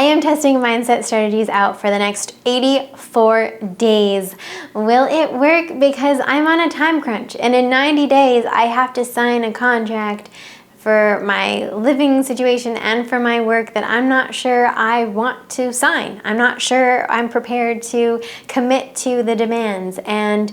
I am testing mindset strategies out for the next 84 days. Will it work? Because I'm on a time crunch, and in 90 days I have to sign a contract for my living situation and for my work that I'm not sure I want to sign. I'm not sure I'm prepared to commit to the demands, and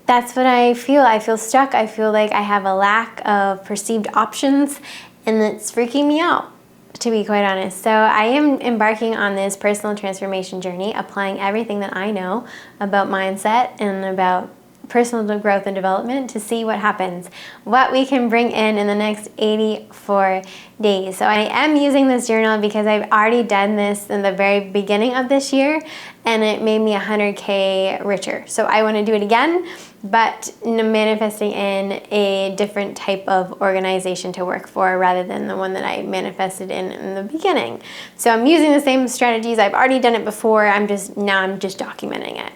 that's what I feel. I feel stuck. I feel like I have a lack of perceived options, and it's freaking me out, to be quite honest. So I am embarking on this personal transformation journey, applying everything that I know about mindset and about personal growth and development to see what happens, what we can bring in the next 84 days. So I am using this journal because I've already done this in the very beginning of this year, and it made me 100K richer. So I want to do it again, but manifesting in a different type of organization to work for rather than the one that I manifested in the beginning. So I'm using the same strategies. I've already done it before. I'm just documenting it.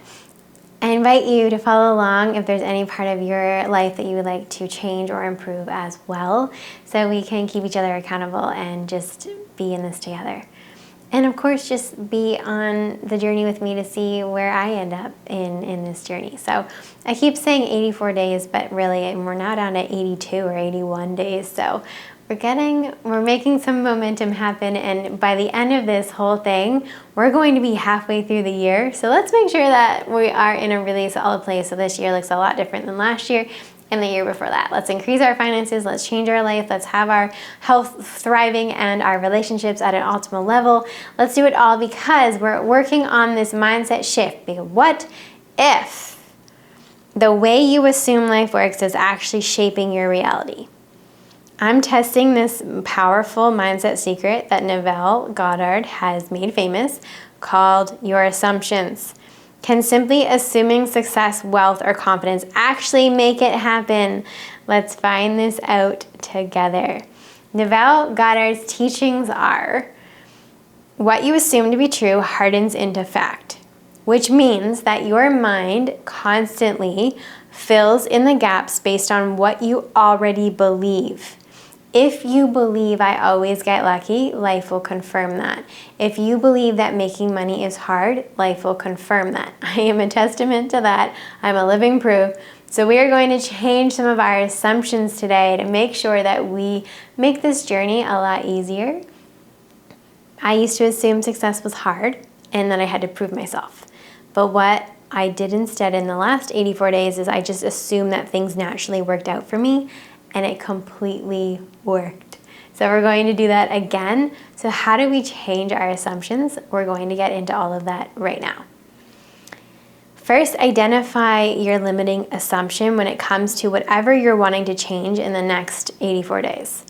I invite you to follow along if there's any part of your life that you would like to change or improve as well, so we can keep each other accountable and just be in this together. And of course, just be on the journey with me to see where I end up in this journey. So I keep saying 84 days, but really we're now down to 82 or 81 days. So we're making some momentum happen, and by the end of this whole thing, we're going to be halfway through the year. So let's make sure that we are in a really solid place. So this year looks a lot different than last year and the year before that. Let's increase our finances, let's change our life, let's have our health thriving and our relationships at an optimal level. Let's do it all because we're working on this mindset shift. Because what if the way you assume life works is actually shaping your reality? I'm testing this powerful mindset secret that Neville Goddard has made famous called your assumptions. Can simply assuming success, wealth, or confidence actually make it happen? Let's find this out together. Neville Goddard's teachings are: what you assume to be true hardens into fact, which means that your mind constantly fills in the gaps based on what you already believe. If you believe I always get lucky, life will confirm that. If you believe that making money is hard, life will confirm that. I am a testament to that. I'm a living proof. So we are going to change some of our assumptions today to make sure that we make this journey a lot easier. I used to assume success was hard and that I had to prove myself. But what I did instead in the last 84 days is I just assumed that things naturally worked out for me, and it completely worked. So we're going to do that again. So how do we change our assumptions? We're going to get into all of that right now. First, identify your limiting assumption when it comes to whatever you're wanting to change in the next 84 days.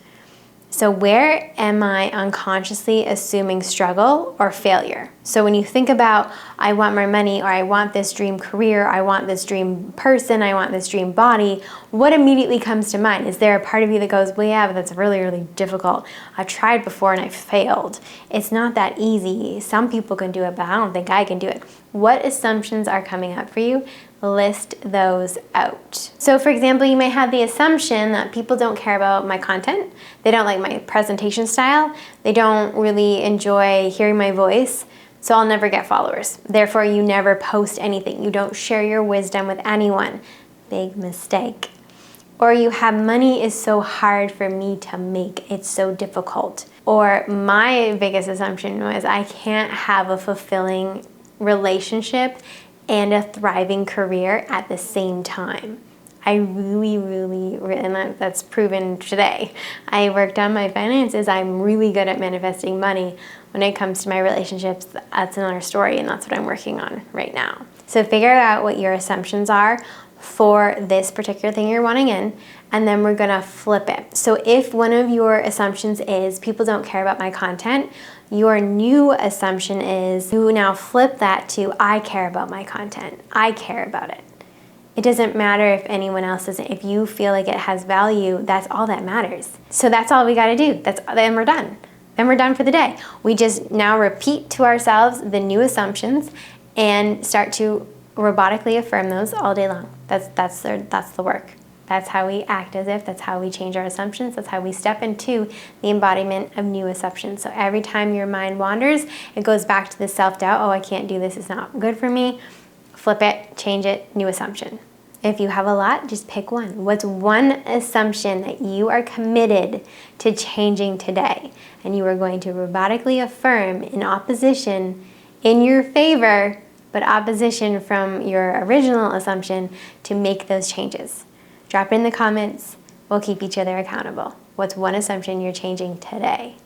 So where am I unconsciously assuming struggle or failure? So when you think about, I want more money, or I want this dream career, I want this dream person, I want this dream body, what immediately comes to mind? Is there a part of you that goes, well, yeah, but that's really, really difficult. I've tried before and I failed. It's not that easy. Some people can do it, but I don't think I can do it. What assumptions are coming up for you? List those out. So for example, you may have the assumption that people don't care about my content. They don't like my presentation style. They don't really enjoy hearing my voice. So I'll never get followers. Therefore, you never post anything. You don't share your wisdom with anyone. Big mistake. Or you have, money is so hard for me to make. It's so difficult. Or my biggest assumption was I can't have a fulfilling relationship and a thriving career at the same time. I really, and that's proven today. I worked on my finances. I'm really good at manifesting money. When it comes to my relationships, that's another story, and that's what I'm working on right now. So figure out what your assumptions are for this particular thing you're wanting in, and then we're gonna flip it. So if one of your assumptions is people don't care about my content, your new assumption is you now flip that to I care about my content. I care about it. It doesn't matter if anyone else doesn't. If you feel like it has value, that's all that matters. So that's all we gotta do. Then we're done. Then we're done for the day. We just now repeat to ourselves the new assumptions and start to robotically affirm those all day long. That's the work. That's how we act as if. That's how we change our assumptions. That's how we step into the embodiment of new assumptions. So every time your mind wanders, it goes back to the self-doubt. Oh, I can't do this. It's not good for me. Flip it, change it, new assumption. If you have a lot, just pick one. What's one assumption that you are committed to changing today? And you are going to robotically affirm in opposition in your favor, but opposition from your original assumption to make those changes. Drop it in the comments. We'll keep each other accountable. What's one assumption you're changing today?